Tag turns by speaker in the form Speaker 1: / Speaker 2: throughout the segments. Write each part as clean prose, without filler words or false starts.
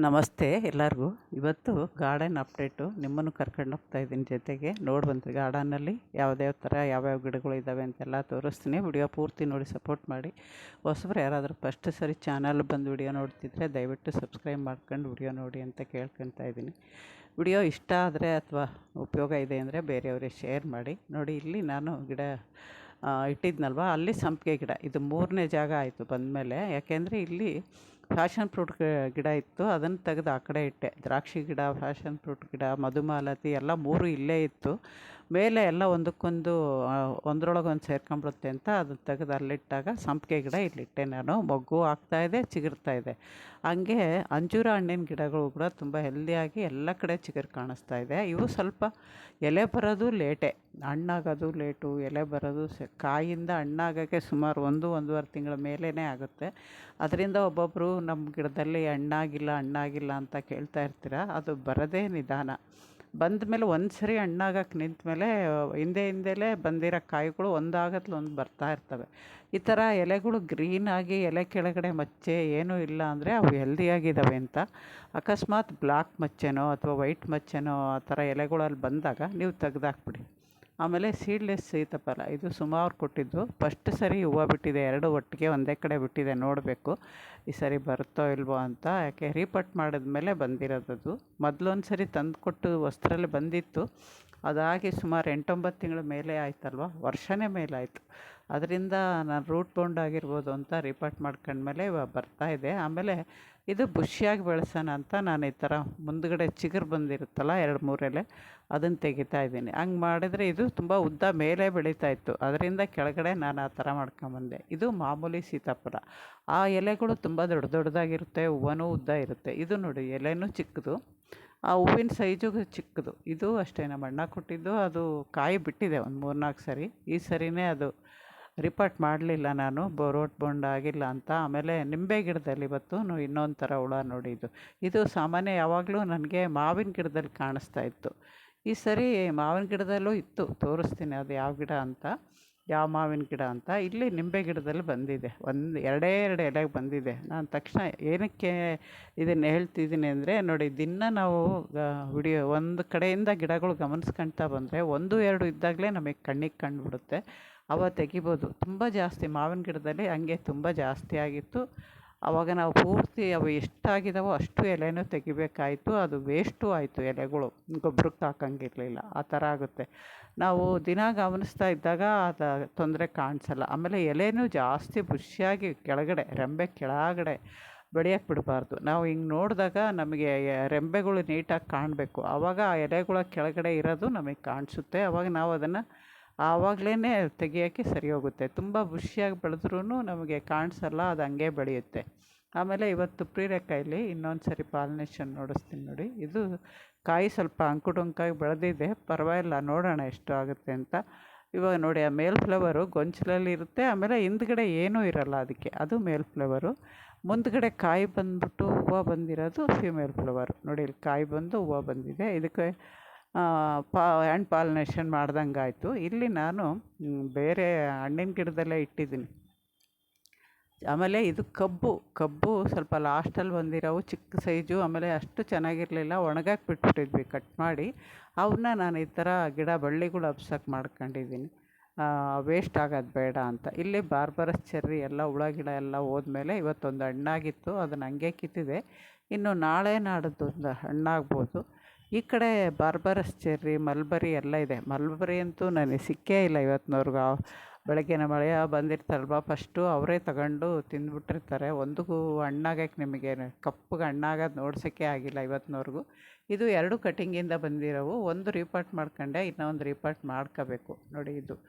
Speaker 1: ನಮಸ್ತೆ ಎಲ್ಲರಿಗೂ. ಇವತ್ತು ಗಾರ್ಡನ್ ಅಪ್ಡೇಟು ನಿಮ್ಮನ್ನು ಕರ್ಕೊಂಡು ಹೋಗ್ತಾ ಇದ್ದೀನಿ. ಜೊತೆಗೆ ನೋಡಿ ಬಂತು ಗಾರ್ಡನಲ್ಲಿ ಯಾವ್ಯಾವ ಥರ ಯಾವ್ಯಾವ ಗಿಡಗಳು ಇದ್ದಾವೆ ಅಂತೆಲ್ಲ ತೋರಿಸ್ತೀನಿ. ವಿಡಿಯೋ ಪೂರ್ತಿ ನೋಡಿ ಸಪೋರ್ಟ್ ಮಾಡಿ. ಹೊಸಬ್ರು ಯಾರಾದರೂ ಫಸ್ಟ್ ಸರಿ ಚಾನಲ್ ಬಂದು ವಿಡಿಯೋ ನೋಡ್ತಿದ್ರೆ ದಯವಿಟ್ಟು ಸಬ್ಸ್ಕ್ರೈಬ್ ಮಾಡ್ಕೊಂಡು ವಿಡಿಯೋ ನೋಡಿ ಅಂತ ಕೇಳ್ಕೊತಾ ಇದ್ದೀನಿ. ವಿಡಿಯೋ ಇಷ್ಟ ಆದರೆ ಅಥವಾ ಉಪಯೋಗ ಇದೆ ಅಂದರೆ ಬೇರೆಯವ್ರಿಗೆ ಶೇರ್ ಮಾಡಿ. ನೋಡಿ, ಇಲ್ಲಿ ನಾನು ಗಿಡ ಇಟ್ಟಿದ್ನಲ್ವ, ಅಲ್ಲಿ ಸಂಪಿಗೆ ಗಿಡ ಇದು 3ನೇ ಜಾಗ ಆಯಿತು ಬಂದಮೇಲೆ. ಯಾಕೆಂದರೆ ಇಲ್ಲಿ ಫ್ಯಾಷನ್ ಫ್ರೂಟ್ ಗಿಡ ಇತ್ತು, ಅದನ್ನು ತೆಗೆದು ಆ ಕಡೆ ಇಟ್ಟೆ. ದ್ರಾಕ್ಷಿ ಗಿಡ, ಫ್ಯಾಷನ್ ಫ್ರೂಟ್ ಗಿಡ, ಮಧುಮಾಲತಿ ಎಲ್ಲ 3 ಇಲ್ಲೇ ಇತ್ತು. ಮೇಲೆ ಎಲ್ಲ ಒಂದಕ್ಕೊಂದು ಒಂದರೊಳಗೊಂದು ಸೇರ್ಕೊಂಬಿಡುತ್ತೆ ಅಂತ ಅದನ್ನು ತೆಗೆದು ಅಲ್ಲಿಟ್ಟಾಗ ಸಂಪಿಗೆ ಗಿಡ ಇಲ್ಲಿಟ್ಟೆ ನಾನು. ಮೊಗ್ಗು ಆಗ್ತಾಯಿದೆ, ಚಿಗುರ್ತಾಯಿದೆ. ಹಂಗೆ ಅಂಜೂರ ಹಣ್ಣಿನ ಗಿಡಗಳು ಕೂಡ ತುಂಬ ಹೆಲ್ದಿಯಾಗಿ ಎಲ್ಲ ಕಡೆ ಚಿಗುರು ಕಾಣಿಸ್ತಾ ಇದೆ. ಇವು ಸ್ವಲ್ಪ ಎಲೆ ಬರೋದು ಲೇಟೇ, ಹಣ್ಣಾಗೋದು ಲೇಟು, ಎಲೆ ಬರೋದು ಕಾಯಿಂದ ಹಣ್ಣಾಗೋಕ್ಕೆ ಸುಮಾರು 1-1.5 ತಿಂಗಳ ಮೇಲೇ ಆಗುತ್ತೆ. ಅದರಿಂದ ಒಬ್ಬೊಬ್ಬರು ನಮ್ಮ ಗಿಡದಲ್ಲಿ ಹಣ್ಣಾಗಿಲ್ಲ ಅಂತ ಕೇಳ್ತಾ ಇರ್ತೀರ. ಅದು ಬರೋದೇ ನಿಧಾನ. ಬಂದ ಮೇಲೆ ಒಂದು ಸರಿ ಹಣ್ಣಾಗಕ್ಕೆ ನಿಂತ ಮೇಲೆ ಹಿಂದೆಲೇ ಬಂದಿರೋ ಕಾಯಿಗಳು ಒಂದಾಗತ್ಲು ಒಂದು ಬರ್ತಾ ಇರ್ತವೆ. ಈ ಥರ ಎಲೆಗಳು ಗ್ರೀನಾಗಿ ಎಲೆ ಕೆಳಗಡೆ ಮಚ್ಚೆ ಏನೂ ಇಲ್ಲ ಅಂದರೆ ಅವು ಹೆಲ್ದಿಯಾಗಿದ್ದಾವೆ ಅಂತ. ಅಕಸ್ಮಾತ್ ಬ್ಲ್ಯಾಕ್ ಮಚ್ಚೆನೋ ಅಥವಾ ವೈಟ್ ಮಚ್ಚೆನೋ ಆ ಥರ ಎಲೆಗಳಲ್ಲಿ ಬಂದಾಗ ನೀವು ತೆಗ್ದಾಕ್ಬಿಡಿ. ಆಮೇಲೆ ಸೀಡ್ಲೆಸ್ ಸೀತಾಫಲ, ಇದು ಸುಮಾರು ಕೊಟ್ಟಿದ್ದು. ಫಸ್ಟ್ ಸರಿ ಹೂವು ಬಿಟ್ಟಿದೆ, 2 ಒಟ್ಟಿಗೆ ಒಂದೇ ಕಡೆ ಬಿಟ್ಟಿದೆ. ನೋಡಬೇಕು ಈ ಸರಿ ಬರುತ್ತೋ ಇಲ್ವೋ ಅಂತ. ಯಾಕೆ ರೀಪಟ್ ಮಾಡಿದ್ಮೇಲೆ ಬಂದಿರೋದದು. ಮೊದಲೊಂದು ಸರಿ ತಂದು ಕೊಟ್ಟು ವಸ್ತ್ರಲ್ಲಿ ಬಂದಿತ್ತು. ಅದಾಗಿ ಸುಮಾರು 8-9 ತಿಂಗಳ ಮೇಲೆ ಆಯ್ತಲ್ವ, ವರ್ಷನೇ ಮೇಲಾಯಿತು. ಅದರಿಂದ ನಾನು ರೂಟ್ ಬೌಂಡ್ ಆಗಿರ್ಬೋದು ಅಂತ ರೀಪಟ್ ಮಾಡ್ಕೊಂಡ್ಮೇಲೆ ಇವಾಗ ಬರ್ತಾಯಿದೆ. ಆಮೇಲೆ ಇದು ಬುಷಿಯಾಗಿ ಬೆಳೆಸೋಣ ಅಂತ ನಾನು ಈ ಥರ ಮುಂದುಗಡೆ ಚಿಗುರು ಬಂದಿರುತ್ತಲ್ಲ 2-3 ಎಲೆ, ಅದನ್ನು ತೆಗಿತಾ ಇದ್ದೀನಿ. ಹಂಗೆ ಮಾಡಿದರೆ ಇದು ತುಂಬ ಉದ್ದ ಮೇಲೆ ಬೆಳೀತಾಯಿತ್ತು. ಅದರಿಂದ ಕೆಳಗಡೆ ನಾನು ಆ ಥರ ಮಾಡ್ಕೊಂಬಂದೆ. ಇದು ಮಾಮೂಲಿ ಸೀತಾಫಲ. ಆ ಎಲೆಗಳು ತುಂಬ ದೊಡ್ಡದಾಗಿರುತ್ತೆ, ಹೂವನೂ ಉದ್ದ ಇರುತ್ತೆ. ಇದು ನೋಡಿ, ಎಲೆನೂ ಚಿಕ್ಕದು, ಆ ಹೂವಿನ ಸೈಜು ಚಿಕ್ಕದು. ಇದು ಅಷ್ಟೇ, ನಮ್ಮ ಅಣ್ಣ ಕೊಟ್ಟಿದ್ದು. ಅದು ಕಾಯಿ ಬಿಟ್ಟಿದೆ ಒಂದು 3-4 ಸರಿ. ಈ ಸರಿನೇ ಅದು ರಿಪೋರ್ಟ್ ಮಾಡಲಿಲ್ಲ ನಾನು, ರೋಟ್ ಬೌಂಡ್ ಆಗಿಲ್ಲ ಅಂತ. ಆಮೇಲೆ ನಿಂಬೆ ಗಿಡದಲ್ಲಿ ಇವತ್ತು ಇನ್ನೊಂದು ಥರ ಹುಳ ನೋಡಿ. ಇದು ಸಾಮಾನ್ಯ ಯಾವಾಗಲೂ ನನಗೆ ಮಾವಿನ ಗಿಡದಲ್ಲಿ ಕಾಣಿಸ್ತಾ ಇತ್ತು. ಈ ಸರಿ ಮಾವಿನ ಗಿಡದಲ್ಲೂ ಇತ್ತು, ತೋರಿಸ್ತೀನಿ ಅದು ಯಾವ ಗಿಡ ಅಂತ, ಯಾವ ಮಾವಿನ ಗಿಡ ಅಂತ. ಇಲ್ಲಿ ನಿಂಬೆ ಗಿಡದಲ್ಲಿ ಬಂದಿದೆ, 2 ಎಲೆಗೆ ಬಂದಿದೆ. ನಾನು ತಕ್ಷಣ ಏನಕ್ಕೆ ಇದನ್ನು ಹೇಳ್ತಿದ್ದೀನಿ ಅಂದರೆ, ನೋಡಿ ದಿನ ನಾವು ವಿಡಿಯೋ ಒಂದು ಕಡೆಯಿಂದ ಗಿಡಗಳು ಗಮನಿಸ್ಕೊಳ್ತಾ ಬಂದರೆ 1-2 ಇದ್ದಾಗಲೇ ನಮಗೆ ಕಣ್ಣಿಗೆ ಕಂಡುಬಿಡುತ್ತೆ. ಅವ ತೆಗಿಬೋದು. ತುಂಬ ಜಾಸ್ತಿ ಮಾವಿನ ಗಿಡದಲ್ಲಿ ಹಂಗೆ ತುಂಬ ಜಾಸ್ತಿ ಆಗಿತ್ತು. ಆವಾಗ ನಾವು ಪೂರ್ತಿ ಅವು ಎಷ್ಟಾಗಿದ್ದಾವೋ ಅಷ್ಟು ಎಲೆನೂ ತೆಗಿಬೇಕಾಯಿತು. ಅದು ವೇಸ್ಟು ಆಯಿತು, ಎಲೆಗಳು ಗೊಬ್ಬರಕ್ಕೆ ಹಾಕಂಗಿರಲಿಲ್ಲ. ಆ ಥರ ಆಗುತ್ತೆ. ನಾವು ದಿನ ಗಮನಿಸ್ತಾ ಇದ್ದಾಗ ಅದು ತೊಂದರೆ ಕಾಣಿಸಲ್ಲ. ಆಮೇಲೆ ಎಲೆನೂ ಜಾಸ್ತಿ ಬುಷಿಯಾಗಿ ಕೆಳಗಡೆ, ರೆಂಬೆ ಕೆಳಗಡೆ ಬೆಳೆಯೋಕ್ಕೆ ಬಿಡಬಾರ್ದು. ನಾವು ಹಿಂಗೆ ನೋಡಿದಾಗ ನಮಗೆ ರೆಂಬೆಗಳು ನೀಟಾಗಿ ಕಾಣಬೇಕು. ಆವಾಗ ಆ ಎಲೆಗಳ ಕೆಳಗಡೆ ಇರೋದು ನಮಗೆ ಕಾಣಿಸುತ್ತೆ. ಆವಾಗ ನಾವು ಅದನ್ನು ಆವಾಗಲೇ ತೆಗಿಯೋಕ್ಕೆ ಸರಿ ಹೋಗುತ್ತೆ. ತುಂಬ ಬುಷಿಯಾಗಿ ಬೆಳೆದ್ರೂ ನಮಗೆ ಕಾಣಿಸಲ್ಲ, ಅದು ಹಂಗೆ ಬೆಳೆಯುತ್ತೆ. ಆಮೇಲೆ ಇವತ್ತು ಪ್ರೀರೆಕಾಯಲ್ಲಿ ಇನ್ನೊಂದು ಸರಿ ಪಾಲಿನೇಷನ್ ನೋಡಿಸ್ತೀನಿ ನೋಡಿ. ಇದು ಕಾಯಿ ಸ್ವಲ್ಪ ಅಂಕುಡೊಂಕಾಗಿ ಬೆಳೆದಿದೆ, ಪರವಾಗಿಲ್ಲ, ನೋಡೋಣ ಎಷ್ಟು ಆಗುತ್ತೆ ಅಂತ. ಇವಾಗ ನೋಡಿ, ಆ ಮೇಲ್ ಫ್ಲವರು ಗೊಂಚಲಲ್ಲಿ ಇರುತ್ತೆ. ಆಮೇಲೆ ಹಿಂದ್ಗಡೆ ಏನೂ ಇರಲ್ಲ ಅದಕ್ಕೆ, ಅದು ಮೇಲ್ ಫ್ಲವರು. ಮುಂದ್ಗಡೆ ಕಾಯಿ ಬಂದ್ಬಿಟ್ಟು ಹೂವು ಬಂದಿರೋದು ಫಿಮೇಲ್ ಫ್ಲವರು. ನೋಡಿ, ಇಲ್ಲಿ ಕಾಯಿ ಬಂದು ಹೂವು ಬಂದಿದೆ. ಇದಕ್ಕೆ ಹ್ಯಾಂಡ್ ಪಾಲಿನೇಷನ್ ಮಾಡ್ದಂಗೆ ಆಯಿತು. ಇಲ್ಲಿ ನಾನು ಬೇರೆ ಹಣ್ಣಿನ ಗಿಡದಲ್ಲೇ ಇಟ್ಟಿದ್ದೀನಿ. ಆಮೇಲೆ ಇದು ಕಬ್ಬು ಸ್ವಲ್ಪ ಲಾಸ್ಟಲ್ಲಿ ಬಂದಿರೋವು ಚಿಕ್ಕ ಸೈಜು. ಆಮೇಲೆ ಅಷ್ಟು ಚೆನ್ನಾಗಿರಲಿಲ್ಲ, ಒಣಗಕ್ಕೆ ಬಿಟ್ಬಿಟ್ಟಿದ್ವಿ ಕಟ್ ಮಾಡಿ. ಅವನ್ನ ನಾನು ಈ ಥರ ಗಿಡ ಬಳ್ಳಿಗಳು ಹಬ್ಸಕ್ಕೆ ಮಾಡ್ಕೊಂಡಿದ್ದೀನಿ, ವೇಸ್ಟ್ ಆಗೋದು ಬೇಡ ಅಂತ. ಇಲ್ಲಿ ಬಾರ್ಬರಸ್ ಚೆರ್ರಿ ಎಲ್ಲ ಹುಳ ಗಿಡ ಎಲ್ಲ ಹೋದ್ಮೇಲೆ ಇವತ್ತೊಂದು ಹಣ್ಣಾಗಿತ್ತು, ಅದನ್ನು ಹಂಗೆ ಕಿತ್ತಿದೆ. ಇನ್ನು ನಾಳೆ ನಾಡಿದ್ದು ಒಂದು ಹಣ್ಣಾಗ್ಬೋದು. ಈ ಕಡೆ ಬಾರ್ಬರಸ್ ಚೆರ್ರಿ, ಮಲ್ಬರಿ ಎಲ್ಲ ಇದೆ. ಮಲ್ಬರಿ ಅಂತೂ ನನಗೆ ಸಿಕ್ಕೇ ಇಲ್ಲ ಇವತ್ತಿನವ್ರಿಗೂ. ಬೆಳಗ್ಗೆನ ಮಳೆ ಬಂದಿರ್ತಾರಲ್ವ, ಫಸ್ಟು ಅವರೇ ತಗೊಂಡು ತಿಂದುಬಿಟ್ಟಿರ್ತಾರೆ. ಒಂದಿಗೂ ಹಣ್ಣಾಗಕ್ಕೆ ನಿಮಗೆ ಕಪ್ಪಗೆ ಹಣ್ಣಾಗೋದು ನೋಡ್ಸೋಕ್ಕೆ ಆಗಿಲ್ಲ ಇವತ್ತಿನವ್ರಿಗೂ. ಇದು 2 ಕಟಿಂಗಿಂದ ಬಂದಿರೋವು. ಒಂದು ರೀಪಾರ್ಟ್ ಮಾಡ್ಕೊಂಡೆ, ಇನ್ನೊಂದು ರೀಪಾರ್ಟ್ ಮಾಡ್ಕೋಬೇಕು. ನೋಡಿ,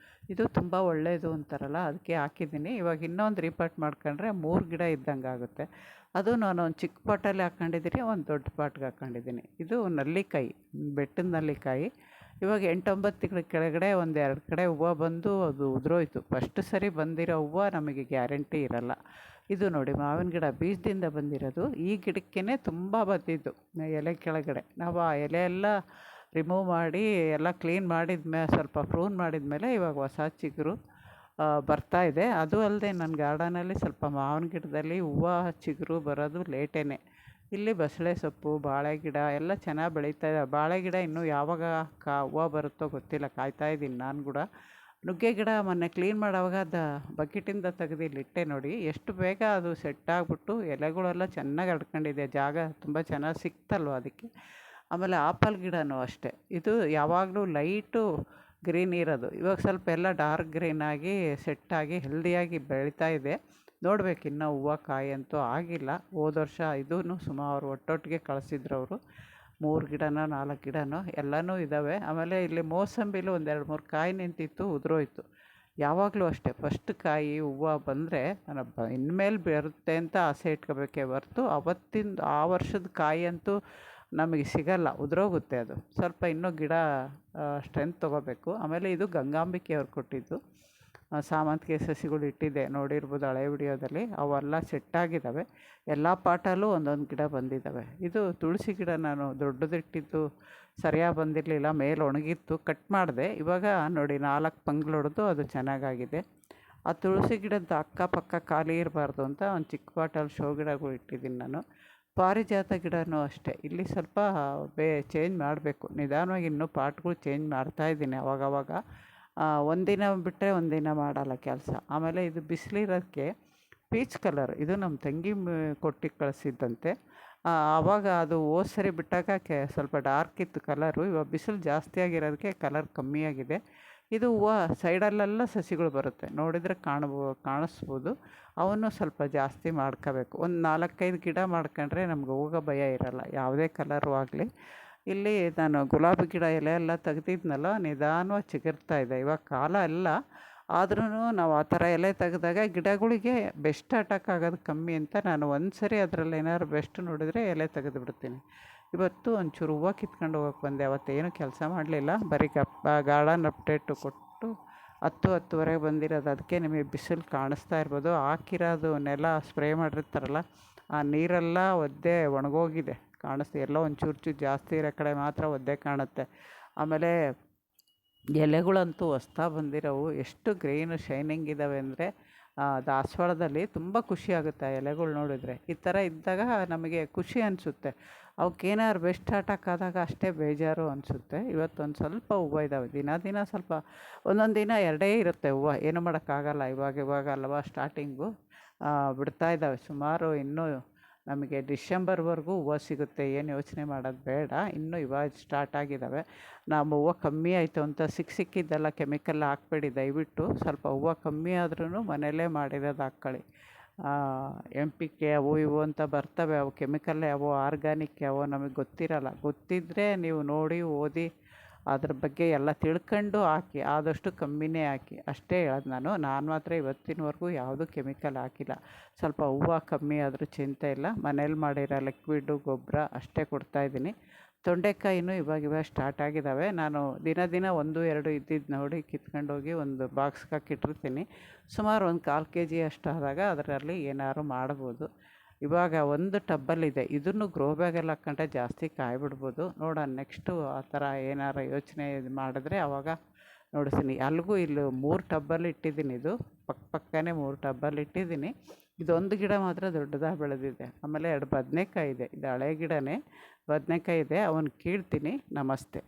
Speaker 1: ಇದು ತುಂಬ ಒಳ್ಳೆಯದು ಅಂತಾರಲ್ಲ, ಅದಕ್ಕೆ ಹಾಕಿದ್ದೀನಿ. ಇವಾಗ ಇನ್ನೊಂದು ರೀಪಾರ್ಟ್ ಮಾಡ್ಕೊಂಡ್ರೆ 3 ಗಿಡ ಇದ್ದಂಗೆ ಆಗುತ್ತೆ. ಅದು ನಾನು ಒಂದು ಚಿಕ್ಕ ಪಾಟಲ್ಲಿ ಹಾಕ್ಕೊಂಡಿದ್ದೀನಿ, ಒಂದು ದೊಡ್ಡ ಪಾಟ್ಗೆ ಹಾಕ್ಕೊಂಡಿದ್ದೀನಿ. ಇದು ನಲ್ಲಿಕಾಯಿ, ಬೆಟ್ಟದ ನಲ್ಲಿಕಾಯಿ. ಇವಾಗ 8-9 ತಿಂಗಳ ಕೆಳಗಡೆ 1-2 ಕಡೆ ಹೂವು ಬಂದು ಅದು ಉದುರೋಯ್ತು. ಫಸ್ಟ್ ಸರಿ ಬಂದಿರೋ ಹೂವು ನಮಗೆ ಗ್ಯಾರಂಟಿ ಇರಲ್ಲ. ಇದು ನೋಡಿ, ಮಾವಿನ ಗಿಡ ಬೀಜದಿಂದ ಬಂದಿರೋದು. ಈ ಗಿಡಕ್ಕೇ ತುಂಬ ಬಂದಿದ್ದು ಎಲೆ ಕೆಳಗಡೆ. ನಾವು ಆ ಎಲೆ ಎಲ್ಲ ರಿಮೂವ್ ಮಾಡಿ ಎಲ್ಲ ಕ್ಲೀನ್ ಮಾಡಿದ್ಮೇಲೆ, ಸ್ವಲ್ಪ ಪ್ರೂನ್ ಮಾಡಿದ್ಮೇಲೆ ಇವಾಗ ಹೊಸ ಚಿಗುರು ಬರ್ತಾಯಿದೆ. ಅದು ಅಲ್ಲದೆ ನನ್ನ ಗಾರ್ಡನಲ್ಲಿ ಸ್ವಲ್ಪ ಮಾವಿನ ಗಿಡದಲ್ಲಿ ಹೂವು ಚಿಗುರು ಬರೋದು ಲೇಟೇ. ಇಲ್ಲಿ ಬಸಳೆ ಸೊಪ್ಪು, ಬಾಳೆ ಗಿಡ ಎಲ್ಲ ಚೆನ್ನಾಗಿ ಬೆಳೀತಾ ಇದೆ. ಬಾಳೆ ಗಿಡ ಇನ್ನೂ ಯಾವಾಗ ಹೂವು ಬರುತ್ತೋ ಗೊತ್ತಿಲ್ಲ, ಕಾಯ್ತಾ ಇದ್ದೀನಿ ನಾನು ಕೂಡ. ನುಗ್ಗೆ ಗಿಡ ಮೊನ್ನೆ ಕ್ಲೀನ್ ಮಾಡೋವಾಗ ಬಕೆಟಿಂದ ತೆಗೆದು ಇಲ್ಲಿಟ್ಟೆ ನೋಡಿ, ಎಷ್ಟು ಬೇಗ ಅದು ಸೆಟ್ ಆಗಿಬಿಟ್ಟು ಎಲೆಗಳೆಲ್ಲ ಚೆನ್ನಾಗಿ ಹರಡ್ಕೊಂಡಿದೆ. ಜಾಗ ತುಂಬ ಚೆನ್ನಾಗಿ ಸಿಕ್ತಲ್ವ ಅದಕ್ಕೆ. ಆಮೇಲೆ ಆಪಲ್ ಗಿಡನೂ ಅಷ್ಟೇ, ಇದು ಯಾವಾಗಲೂ ಲೈಟು ಗ್ರೀನ್ ಇರೋದು, ಇವಾಗ ಸ್ವಲ್ಪ ಎಲ್ಲ ಡಾರ್ಕ್ ಗ್ರೀನಾಗಿ ಸೆಟ್ಟಾಗಿ ಹೆಲ್ದಿಯಾಗಿ ಬೆಳೀತಾ ಇದೆ. ನೋಡ್ಬೇಕು, ಇನ್ನೂ ಹೂವು ಕಾಯಿ ಅಂತೂ ಆಗಿಲ್ಲ. ಹೋದ ವರ್ಷ ಇದೂ ಸುಮಾರು ಒಟ್ಟೊಟ್ಟಿಗೆ ಕಳಿಸಿದ್ರು ಅವರು, 3 ಗಿಡನೋ 4 ಗಿಡನೋ ಎಲ್ಲನೂ ಇದ್ದಾವೆ. ಆಮೇಲೆ ಇಲ್ಲಿ ಮೋಸಂಬಿಲು ಒಂದು 2-3 ಕಾಯಿ ನಿಂತಿತ್ತು, ಉದುರೋಯ್ತು. ಯಾವಾಗಲೂ ಅಷ್ಟೇ, ಫಸ್ಟ್ ಕಾಯಿ ಹೂವು ಬಂದರೆ ಇನ್ಮೇಲೆ ಬರುತ್ತೆ ಅಂತ ಆಸೆ ಇಟ್ಕೋಬೇಕೇ ಹೊರ್ತು ಆ ವರ್ಷದ ಕಾಯಿ ಅಂತೂ ನಮಗೆ ಸಿಗಲ್ಲ, ಉದುರೋಗುತ್ತೆ ಅದು. ಸ್ವಲ್ಪ ಇನ್ನೂ ಗಿಡ ಸ್ಟ್ರೆಂತ್ ತೊಗೋಬೇಕು. ಆಮೇಲೆ ಇದು ಗಂಗಾಂಬಿಕೆ ಅವ್ರು ಕೊಟ್ಟಿದ್ದು ಸಾಮಂತಿಗೆ ಸಸಿಗಳು ಇಟ್ಟಿದ್ದೆ, ನೋಡಿರ್ಬೋದು ಹಳೆ ವಿಡಿಯೋದಲ್ಲಿ. ಅವೆಲ್ಲ ಸೆಟ್ಟಾಗಿದ್ದಾವೆ, ಎಲ್ಲ ಪಾಟಲ್ಲೂ ಒಂದೊಂದು ಗಿಡ ಬಂದಿದ್ದಾವೆ. ಇದು ತುಳಸಿ ಗಿಡ ನಾನು ದೊಡ್ಡದಿಟ್ಟಿದ್ದು ಸರಿಯಾಗಿ ಬಂದಿರಲಿಲ್ಲ, ಮೇಲೆ ಒಣಗಿತ್ತು, ಕಟ್ ಮಾಡಿದೆ. ಇವಾಗ ನೋಡಿ 4 ಪಂಗ್ಳು ಹೊಡೆದು ಅದು ಚೆನ್ನಾಗಾಗಿದೆ. ಆ ತುಳಸಿ ಗಿಡದ ಅಕ್ಕಪಕ್ಕ ಖಾಲಿ ಇರಬಾರ್ದು ಅಂತ ಒಂದು ಚಿಕ್ಕ ಪಾಟಲ್ಲಿ ಶೋ ಗಿಡಗಳು ಇಟ್ಟಿದ್ದೀನಿ ನಾನು. ಪಾರಿಜಾತ ಗಿಡನೂ ಅಷ್ಟೇ, ಇಲ್ಲಿ ಸ್ವಲ್ಪ ಚೇಂಜ್ ಮಾಡಬೇಕು, ನಿಧಾನವಾಗಿ ಇನ್ನೂ ಪಾಟ್ಗಳು ಚೇಂಜ್ ಮಾಡ್ತಾಯಿದ್ದೀನಿ ಅವಾಗವಾಗ. ಒಂದಿನ ಬಿಟ್ಟರೆ ಒಂದಿನ ಮಾಡಲ್ಲ ಕೆಲಸ. ಆಮೇಲೆ ಇದು ಬಿಸಿಲಿರೋಕ್ಕೆ ಪೀಚ್ ಕಲರ್, ಇದು ನಮ್ಮ ತಂಗಿ ಕೊಟ್ಟು ಕಳಿಸಿದ್ದಂತೆ. ಆವಾಗ ಅದು ಹೋದ ಸರಿ ಬಿಟ್ಟಾಗ ಸ್ವಲ್ಪ ಡಾರ್ಕ್ ಇತ್ತು ಕಲರು, ಇವಾಗ ಬಿಸಿಲು ಜಾಸ್ತಿ ಆಗಿರೋದಕ್ಕೆ ಕಲರ್ ಕಮ್ಮಿಯಾಗಿದೆ. ಇದು ಹೂವು ಸೈಡಲ್ಲೆಲ್ಲ ಸಸಿಗಳು ಬರುತ್ತೆ, ನೋಡಿದರೆ ಕಾಣಿಸ್ಬೋದು. ಅವನ್ನು ಸ್ವಲ್ಪ ಜಾಸ್ತಿ ಮಾಡ್ಕೋಬೇಕು. ಒಂದು 4-5 ಗಿಡ ಮಾಡ್ಕೊಂಡ್ರೆ ನಮ್ಗೆ ಹೋಗೋ ಭಯ ಇರೋಲ್ಲ, ಯಾವುದೇ ಕಲರು ಆಗಲಿ. ಇಲ್ಲಿ ನಾನು ಗುಲಾಬಿ ಗಿಡ ಎಲೆ ಎಲ್ಲ ತೆಗ್ದಿದ್ನಲ್ಲ, ನಿಧಾನವಾಗಿ ಚಿಗುರ್ತಾ ಇದೆ. ಇವಾಗ ಕಾಲ ಎಲ್ಲ ಆದ್ರೂ ನಾವು ಆ ಥರ ಎಲೆ ತೆಗೆದಾಗ ಗಿಡಗಳಿಗೆ ಬೆಸ್ಟ್ ಅಟ್ಯಾಕ್ ಆಗೋದು ಕಮ್ಮಿ ಅಂತ ನಾನು ಒಂದು ಸರಿ ಅದರಲ್ಲಿ ಏನಾದ್ರು ಬೆಸ್ಟ್ ನೋಡಿದರೆ ಎಲೆ ತೆಗೆದುಬಿಡ್ತೀನಿ. ಇವತ್ತು ಒಂಚೂರು ಹೂವು ಕಿತ್ಕೊಂಡು ಹೋಗಕ್ಕೆ ಬಂದೆ, ಅವತ್ತೇನು ಕೆಲಸ ಮಾಡಲಿಲ್ಲ, ಬರೀ ಗಾರ್ಡನ್ ಅಪ್ಡೇಟು ಕೊಟ್ಟು 10-10:30 ಬಂದಿರೋದು. ಅದಕ್ಕೆ ನಿಮಗೆ ಬಿಸಿಲು ಕಾಣಿಸ್ತಾ ಇರ್ಬೋದು. ಹಾಕಿರೋದು ನೆಲ ಸ್ಪ್ರೇ ಮಾಡಿರ್ತಾರಲ್ಲ, ಆ ನೀರೆಲ್ಲ ಒದ್ದೆ ಒಣಗೋಗಿದೆ ಕಾಣಿಸ್ತು. ಎಲ್ಲೋ ಒಂಚೂರು ಜಾಸ್ತಿ ಇರೋ ಕಡೆ ಮಾತ್ರ ಒದ್ದೆ ಕಾಣುತ್ತೆ. ಆಮೇಲೆ ಎಲೆಗಳಂತೂ ಹೊಸ್ದಾಗಿ ಬಂದಿರೋವು ಎಷ್ಟು ಗ್ರೀನ್ ಶೈನಿಂಗ್ ಇದ್ದಾವೆ ಅಂದರೆ ದಾಸವಾಳದಲ್ಲಿ ತುಂಬ ಖುಷಿ ಆಗುತ್ತೆ ಆ ಎಲೆಗಳು ನೋಡಿದರೆ. ಈ ಥರ ಇದ್ದಾಗ ನಮಗೆ ಖುಷಿ ಅನಿಸುತ್ತೆ. ಅವಕ್ಕೇನಾದ್ರು ಬೆಸ್ಟ್ ಅಟ್ಯಾಕ್ ಆದಾಗ ಅಷ್ಟೇ ಬೇಜಾರು ಅನಿಸುತ್ತೆ. ಇವತ್ತೊಂದು ಸ್ವಲ್ಪ ಹೂವು ಇದ್ದಾವೆ, ದಿನ ಸ್ವಲ್ಪ ಒಂದೊಂದು ದಿನ 2 ಇರುತ್ತೆ ಹೂವು, ಏನು ಮಾಡೋಕ್ಕಾಗಲ್ಲ. ಇವಾಗ ಅಲ್ವಾ ಸ್ಟಾರ್ಟಿಂಗು, ಬಿಡ್ತಾ ಇದ್ದಾವೆ ಸುಮಾರು. ಇನ್ನೂ ನಮಗೆ ಡಿಸೆಂಬರ್ವರೆಗೂ ಹೂವು ಸಿಗುತ್ತೆ, ಏನು ಯೋಚನೆ ಮಾಡೋದು ಬೇಡ. ಇನ್ನೂ ಇವಾಗ ಸ್ಟಾರ್ಟ್ ಆಗಿದ್ದಾವೆ. ನಾವು ಹೂವು ಕಮ್ಮಿ ಆಯಿತು ಅಂತ ಸಿಕ್ಕಿದ್ದೆಲ್ಲ ಕೆಮಿಕಲ್ ಹಾಕ್ಬೇಡಿ ದಯವಿಟ್ಟು. ಸ್ವಲ್ಪ ಹೂವು ಕಮ್ಮಿ ಆದ್ರೂ ಮನೆಯಲ್ಲೇ ಮಾಡಿರೋದು ಹಾಕ್ಕೊಳ್ಳಿ. MPK ಅವು ಇವು ಅಂತ ಬರ್ತವೆ, ಅವು ಕೆಮಿಕಲ್ ಯಾವೋ ಆರ್ಗ್ಯಾನಿಕ್ ಯಾವೋ ನಮಗೆ ಗೊತ್ತಿರಲ್ಲ. ಗೊತ್ತಿದ್ದರೆ ನೀವು ನೋಡಿ ಓದಿ ಅದ್ರ ಬಗ್ಗೆ ಎಲ್ಲ ತಿಳ್ಕೊಂಡು ಹಾಕಿ, ಆದಷ್ಟು ಕಮ್ಮಿನೇ ಹಾಕಿ ಅಷ್ಟೇ ಹೇಳೋದು ನಾನು ಮಾತ್ರ ಇವತ್ತಿನವರೆಗೂ ಯಾವುದೂ ಕೆಮಿಕಲ್ ಹಾಕಿಲ್ಲ. ಸ್ವಲ್ಪ ಹೂವು ಕಮ್ಮಿ ಆದರೂ ಚಿಂತೆ ಇಲ್ಲ, ಮನೇಲಿ ಮಾಡಿರೋ ಲಿಕ್ವಿಡ್ಡು ಗೊಬ್ಬರ ಅಷ್ಟೇ ಕೊಡ್ತಾಯಿದ್ದೀನಿ. ತೊಂಡೆಕಾಯಿನೂ ಇವಾಗ ಸ್ಟಾರ್ಟ್ ಆಗಿದ್ದಾವೆ. ನಾನು ದಿನ 1-2 ಇದ್ದಿದ್ದು ನೋಡಿ ಕಿತ್ಕೊಂಡೋಗಿ ಒಂದು ಬಾಕ್ಸ್ಗೆ ಹಾಕಿಟ್ಟಿರ್ತೀನಿ. ಸುಮಾರು ಒಂದು 1/4 kg ಅಷ್ಟು ಆದಾಗ ಅದರಲ್ಲಿ ಏನಾದ್ರು ಮಾಡ್ಬೋದು. ಇವಾಗ ಒಂದು ಟಬ್ಬಲ್ಲಿದೆ, ಇದನ್ನು ಗ್ರೋ ಬ್ಯಾಗಲ್ಲಿ ಹಾಕ್ಕೊಂಡ್ರೆ ಜಾಸ್ತಿ ಕಾಯಿ ಬಿಡ್ಬೋದು. ನೋಡೋಣ ನೆಕ್ಸ್ಟು ಆ ಥರ ಏನಾರು ಯೋಚನೆ ಮಾಡಿದ್ರೆ ಆವಾಗ ನೋಡಿಸ್ತೀನಿ. ಅಲ್ಲಿಗೂ ಇಲ್ಲಿ 3 ಟಬ್ಬಲ್ಲಿ ಇಟ್ಟಿದ್ದೀನಿ, ಇದು ಪಕ್ಕನೇ 3 ಟಬ್ಬಲ್ಲಿ ಇಟ್ಟಿದ್ದೀನಿ. ಇದೊಂದು ಗಿಡ ಮಾತ್ರ ದೊಡ್ಡದಾಗಿ ಬೆಳೆದಿದೆ. ಆಮೇಲೆ 2 ಬದನೆಕಾಯಿ ಇದೆ, ಇದು ಹಳೆ ಗಿಡನೇ, ಬದನೆಕಾಯಿ ಇದೆ, ಅವನ್ನ ಕೀಳ್ತೀನಿ. ನಮಸ್ತೆ.